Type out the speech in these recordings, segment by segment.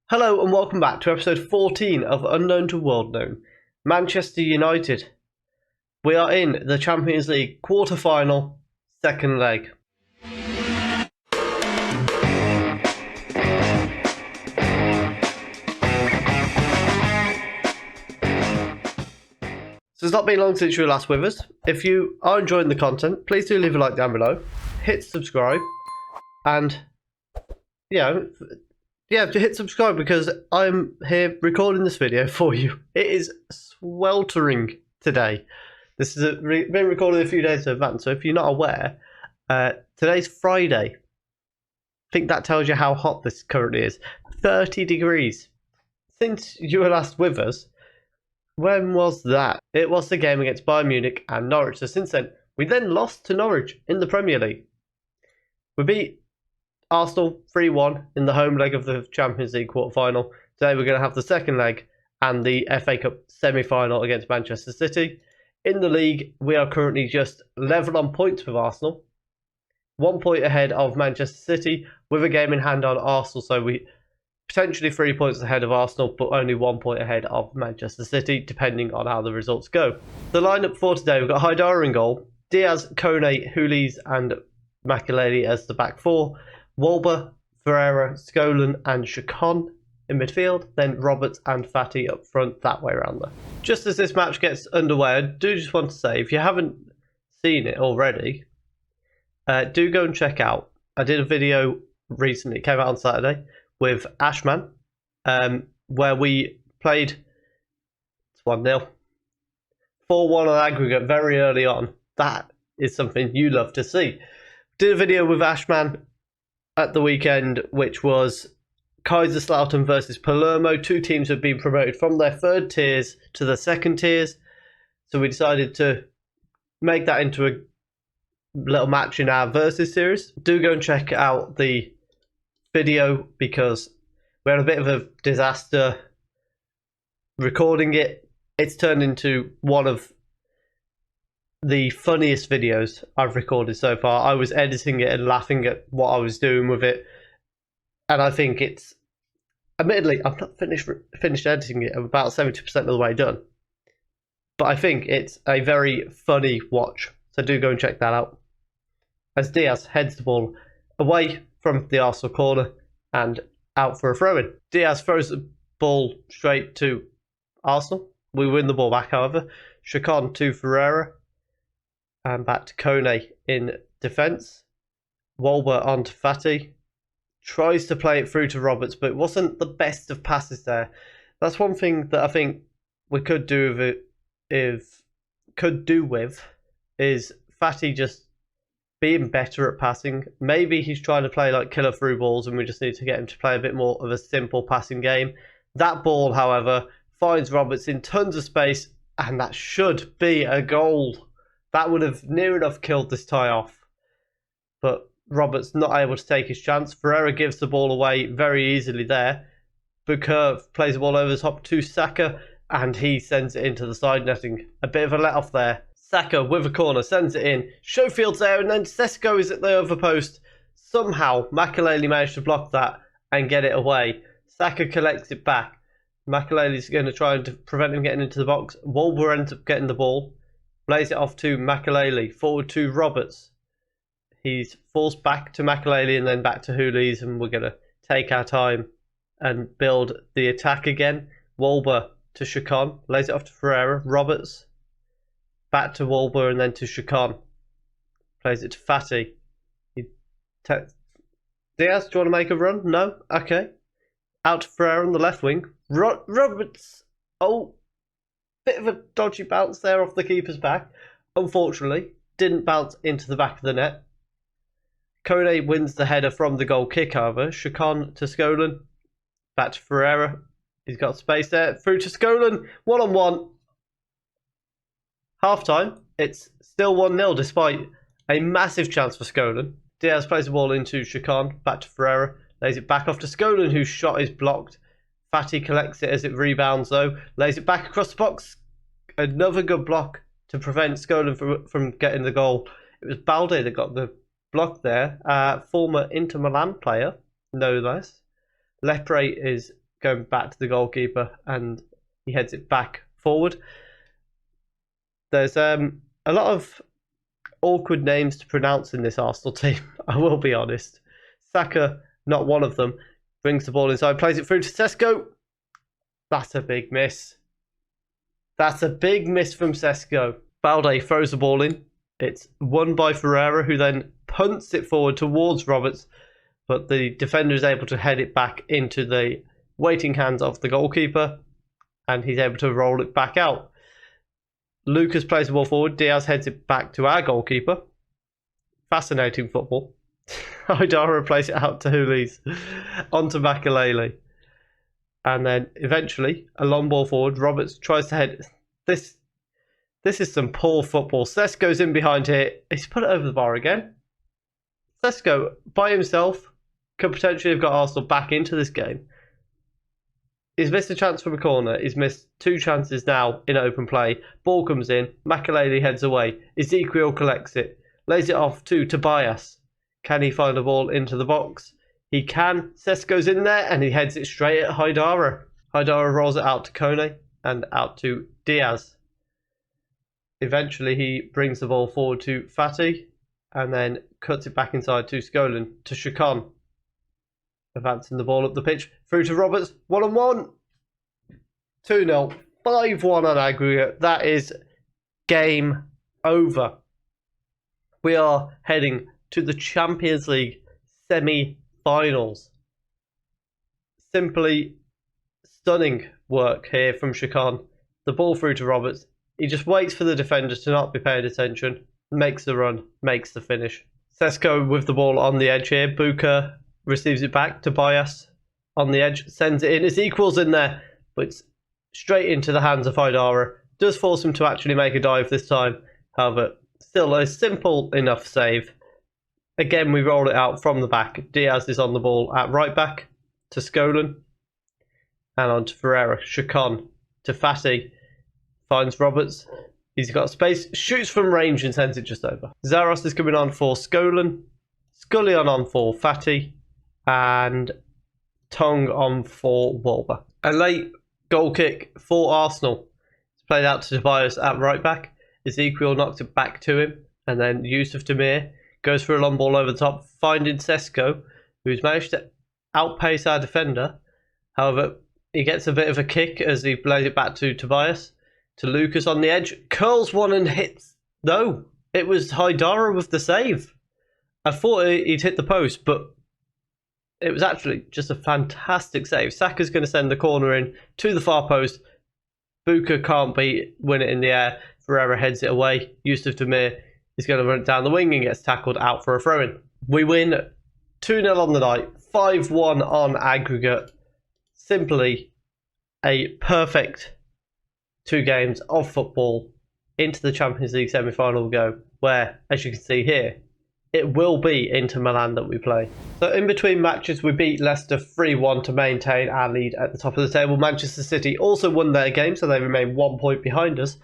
Hello and welcome back to episode 14 of Unknown to World Known. Manchester United. We are in the Champions League quarter-final, second leg. So it's not been long since you were last with us. If you are enjoying the content, please do leave a like down below, hit subscribe, and hit subscribe because I'm here recording this video for you. It is sweltering today. This is been recorded a few days in advance, so if you're not aware, today's Friday. I think that tells you how hot this currently is. 30 degrees. Since you were last with us, when was that? It was the game against Bayern Munich and Norwich. So since then, we then lost to Norwich in the Premier League. We beat Arsenal 3-1 in the home leg of the Champions League quarter-final. Today we're going to have the second leg and the FA Cup semi-final against Manchester City. In the league, we are currently just level on points with Arsenal. 1 point ahead of Manchester City with a game in hand on Arsenal. So we potentially 3 points ahead of Arsenal, but only 1 point ahead of Manchester City, depending on how the results go. The lineup for today, we've got Haidara in goal, Diaz, Kone, Hulis and Makelele as the back four. Wolber, Ferreira, Skolin and Chacon in midfield, then Roberts and Fati up front that way around there. Just as this match gets underway, I do just want to say, if you haven't seen it already, do go and check out. I did a video recently, it came out on Saturday, with Ashman, where we played 1-0. 4-1 on aggregate very early on. That is something you love to see. Did a video with Ashman at the weekend, which was Kaiserslautern versus Palermo. Two teams have been promoted from their third tiers to the second tiers. So we decided to make that into a little match in our versus series. Do go and check out the video because we had a bit of a disaster recording it. It's turned into one of the funniest videos I've recorded so far. I was editing it and laughing at what I was doing with it, and I think it's, admittedly, I've not finished editing it. I'm about 70% of the way done, but I think it's a very funny watch. So do go and check that out. As Diaz heads the ball away from the Arsenal corner and out for a throw-in. Diaz throws the ball straight to Arsenal. We win the ball back, however. Chacon to Ferreira. And back to Kone in defence. Wolber on to Fati. Tries to play it through to Roberts, but it wasn't the best of passes there. That's one thing that I think we could do with is Fati just being better at passing. Maybe he's trying to play like killer through balls and we just need to get him to play a bit more of a simple passing game. That ball, however, finds Roberts in tons of space and that should be a goal. That would have near enough killed this tie off. But Roberts not able to take his chance. Ferreira gives the ball away very easily there. Bouker plays the ball over the top to Saka and he sends it into the side netting. A bit of a let off there. Saka with a corner sends it in. Schofield's there and then Sesko is at the other post. Somehow Makelele managed to block that and get it away. Saka collects it back. Makelele's going to try and prevent him getting into the box. Wolber ends up getting the ball. Plays it off to Makelele. Forward to Roberts. He's forced back to Makelele and then back to Hulis, and we're going to take our time and build the attack again. Wolber to Chacon. Lays it off to Ferreira. Roberts. Back to Wolber and then to Chacon. Plays it to Fati. Diaz, do you want to make a run? No? Okay. Out to Ferreira on the left wing. Roberts. Oh. Bit of a dodgy bounce there off the keeper's back. Unfortunately, didn't bounce into the back of the net. Kone wins the header from the goal kick, however. Chacon to Skolin. Back to Ferreira. He's got space there. Through to Skolin. 1-on-1. Half time. It's still 1-0 despite a massive chance for Skolin. Diaz plays the ball into Chacon. Back to Ferreira. Lays it back off to Skolin, whose shot is blocked. Fati collects it as it rebounds though. Lays it back across the box. Another good block to prevent Skolin from getting the goal. It was Balde that got the block there. Former Inter Milan player, no less. Lepre is going back to the goalkeeper, and he heads it back forward. There's a lot of awkward names to pronounce in this Arsenal team, I will be honest. Saka, not one of them, brings the ball inside, plays it through to Sesko. That's a big miss. That's a big miss from Sesko. Balde throws the ball in. It's won by Ferreira, who then punts it forward towards Roberts, but the defender is able to head it back into the waiting hands of the goalkeeper, and he's able to roll it back out. Lucas plays the ball forward. Diaz heads it back to our goalkeeper. Fascinating football. Haidara plays it out to Hulis, onto Makalele. And then eventually, a long ball forward. Roberts tries to head. This is some poor football. Sesko's in behind here. He's put it over the bar again. Sesko, by himself, could potentially have got Arsenal back into this game. He's missed a chance from a corner. He's missed 2 chances now in open play. Ball comes in. Makalele heads away. Ezekiel collects it. Lays it off to Tobias. Can he find the ball into the box? He can. Sesko's in there and he heads it straight at Haidara. Haidara rolls it out to Kone and out to Diaz. Eventually he brings the ball forward to Fati and then cuts it back inside to Skolin, to Chacon. Advancing the ball up the pitch, through to Roberts, 1-on-1. 2-0, 5-1 on aggregate. That is game over. We are heading to the Champions League semi-finals. Simply stunning work here from Chacon. The ball through to Roberts. He just waits for the defenders to not be paying attention, makes the run, makes the finish. Sesko with the ball on the edge here. Buka receives it back. Tobias on the edge, sends it in. Ezekiel's in there, but it's straight into the hands of Haidara. Does force him to actually make a dive this time. However, still a simple enough save. Again, we roll it out from the back. Diaz is on the ball at right back to Skolin. And on to Ferreira. Chacon to Fati. Finds Roberts. He's got space. Shoots from range and sends it just over. Zaros is coming on for Skolin. Scullion on for Fati. And Tong on for Wolver. A late goal kick for Arsenal. It's played out to Tobias at right back. Ezekiel knocks it back to him. And then Yusuf Demir goes for a long ball over the top, finding Sesko, who's managed to outpace our defender. However, he gets a bit of a kick as he plays it back to Tobias. To Lucas on the edge. Curls one and hits. No, it was Haidara with the save. I thought he'd hit the post, but it was actually just a fantastic save. Saka's going to send the corner in to the far post. Buka can't win it in the air. Ferreira heads it away. Yusuf Demir is going to run it down the wing and gets tackled out for a throw-in. We win 2-0 on the night, 5-1 on aggregate. Simply a perfect 2 games of football into the Champions League semi-final go, where, as you can see here, it will be Inter Milan that we play. So in between matches, we beat Leicester 3-1 to maintain our lead at the top of the table. Manchester City also won their game, so they remain 1 point behind us.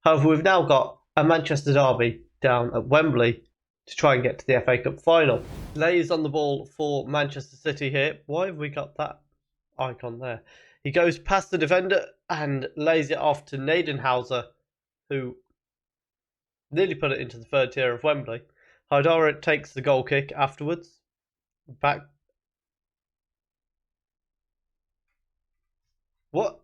However, we've now got a Manchester derby down at Wembley to try and get to the FA Cup final. Lays on the ball for Manchester City here. Why have we got that icon there? He goes past the defender and lays it off to Nadenhauser, who nearly put it into the 3rd tier of Wembley. Haidara takes the goal kick afterwards. Back. What?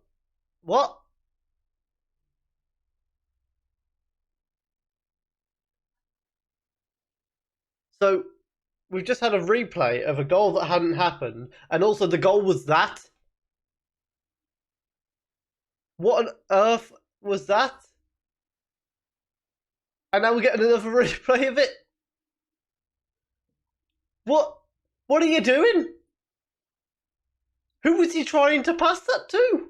So, we've just had a replay of a goal that hadn't happened, and also the goal was that? What on earth was that? And now we get another replay of it? What are you doing? Who was he trying to pass that to?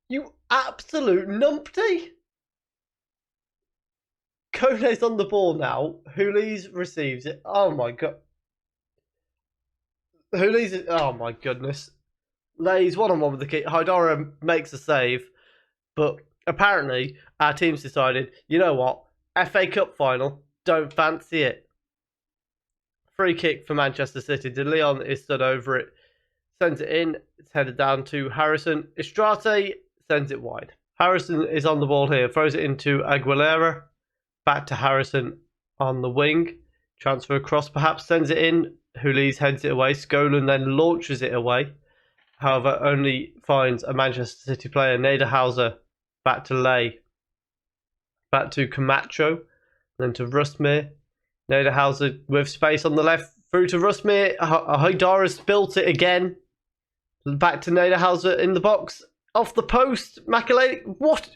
You absolute numpty. Kone's on the ball now. Hulis receives it. Oh my god. Hulis, oh my goodness. Lays 1-on-1 with the kick. Haidara makes a save. But apparently, our team's decided, you know what? FA Cup final, don't fancy it. Free kick for Manchester City. De Leon is stood over it. sends it in. It's headed down to Harrison. Istrate sends it wide. Harrison is on the ball here. Throws it into Aguilera. Back to Harrison on the wing. Transfer across perhaps. Sends it in. Hulis heads it away. Skolin then launches it away. However, only finds a Manchester City player. Nederhauser back to Lay. Back to Camacho. Then to Rustmir. Nederhauser with space on the left. Through to Rustmir. Haidara spilt it again. Back to Nederhauser in the box. Off the post. Makelele. What?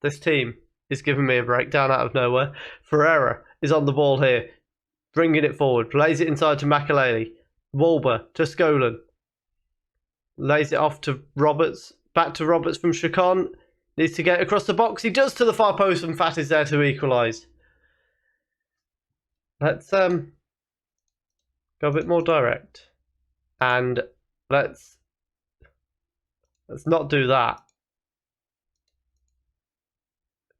This team is giving me a breakdown out of nowhere. Ferreira is on the ball here. Bringing it forward. Plays it inside to Makelele. Wolber to Skolin. Lays it off to Roberts. Back to Roberts from Chacon. Needs to get across the box. He does to the far post and Fat is there to equalise. Let's go a bit more direct. And let's not do that.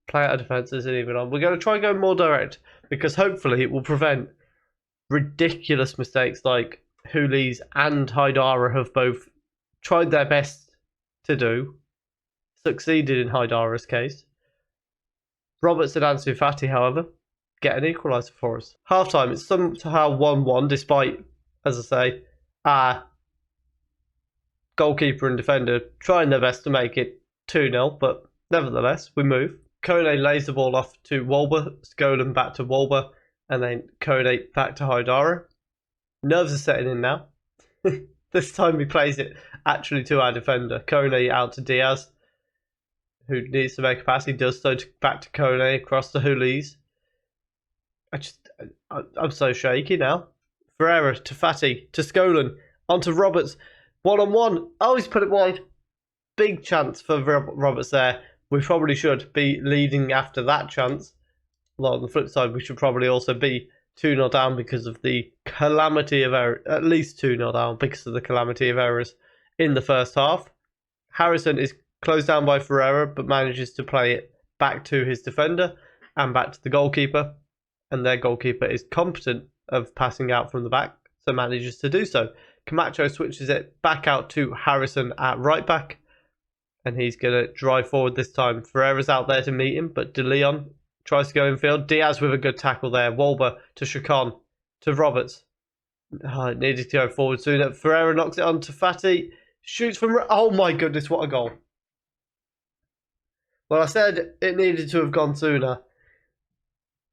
Play out of defence isn't even on. We're going to try and go more direct because hopefully it will prevent ridiculous mistakes like Hulis and Haidara have both tried their best to do. Succeeded in Haidara's case. Roberts and Ansu Fati, however, get an equaliser for us. Half time, it's somehow 1-1 despite, as I say, our goalkeeper and defender trying their best to make it 2-0, but nevertheless, we move. Kone lays the ball off to Wolber, Skolin back to Wolber, and then Kone back to Haidara. Nerves are setting in now. This time he plays it actually to our defender. Kone out to Diaz, who needs to make a pass. He does so back to Kone, across to Hulis. I'm so shaky now. Ferreira to Fati, to Skolin, onto Roberts. 1-on-1. Oh, he's put it wide. Big chance for Roberts there. We probably should be leading after that chance. Well, on the flip side, we should probably also be 2-0 down because of the calamity of errors. At least 2-0 down because of the calamity of errors in the first half. Harrison is closed down by Ferreira, but manages to play it back to his defender and back to the goalkeeper. And their goalkeeper is competent of passing out from the back, so manages to do so. Camacho switches it back out to Harrison at right back. And he's going to drive forward this time. Ferreira's out there to meet him, but De Leon tries to go infield. Diaz with a good tackle there. Wolber to Chacon, to Roberts. Oh, it needed to go forward sooner. Ferreira knocks it on to Fati. Shoots from... Oh my goodness, what a goal. Well, I said it needed to have gone sooner.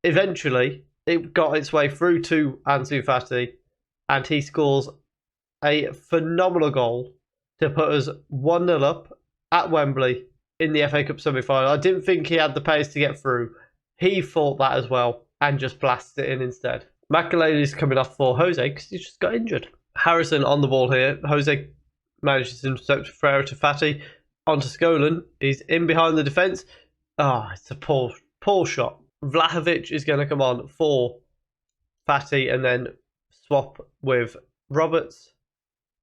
Eventually, it got its way through to Ansu Fati. And he scores a phenomenal goal to put us 1-0 up at Wembley in the FA Cup semi-final. I didn't think he had the pace to get through. He thought that as well and just blasted it in instead. Makelele is coming off for Jose because he just got injured. Harrison on the ball here. Jose manages to intercept Ferreira to Fati. Onto Skolin. He's in behind the defence. Ah, it's a poor shot. Vlahovic is going to come on for Fati and then swap with Roberts.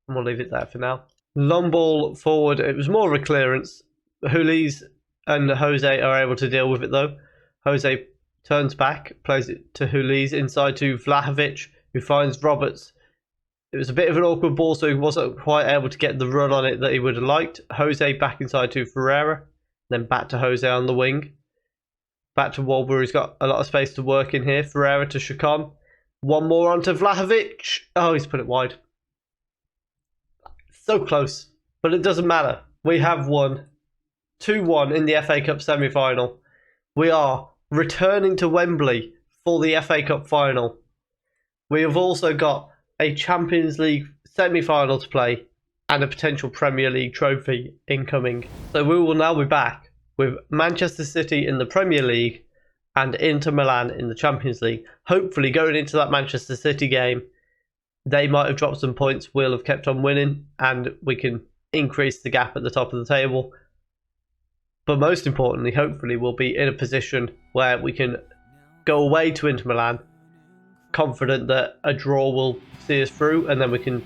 And we'll leave it there for now. Long ball forward. It was more of a clearance. Hulis and Jose are able to deal with it though. Jose turns back, plays it to Hulis inside to Vlahovic, who finds Roberts. It was a bit of an awkward ball, so he wasn't quite able to get the run on it that he would have liked. Jose back inside to Ferreira, then back to Jose on the wing. Back to Wolber, who's got a lot of space to work in here. Ferreira to Chacon. One more onto Vlahovic. Oh, he's put it wide. So close, but it doesn't matter. We have won 2-1 in the FA Cup semi-final. We are returning to Wembley for the FA Cup final. We have also got a Champions League semi-final to play and a potential Premier League trophy incoming. So we will now be back with Manchester City in the Premier League and Inter Milan in the Champions League. Hopefully going into that Manchester City game, they might have dropped some points, we'll have kept on winning, and we can increase the gap at the top of the table. But most importantly, hopefully we'll be in a position where we can go away to Inter Milan, confident that a draw will see us through, and then we can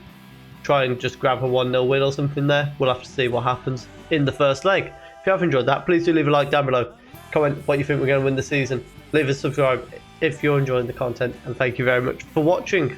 try and just grab a 1-0 win or something there. We'll have to see what happens in the first leg. If you have enjoyed that, please do leave a like down below. Comment what you think we're going to win this season. Leave a subscribe if you're enjoying the content, and thank you very much for watching.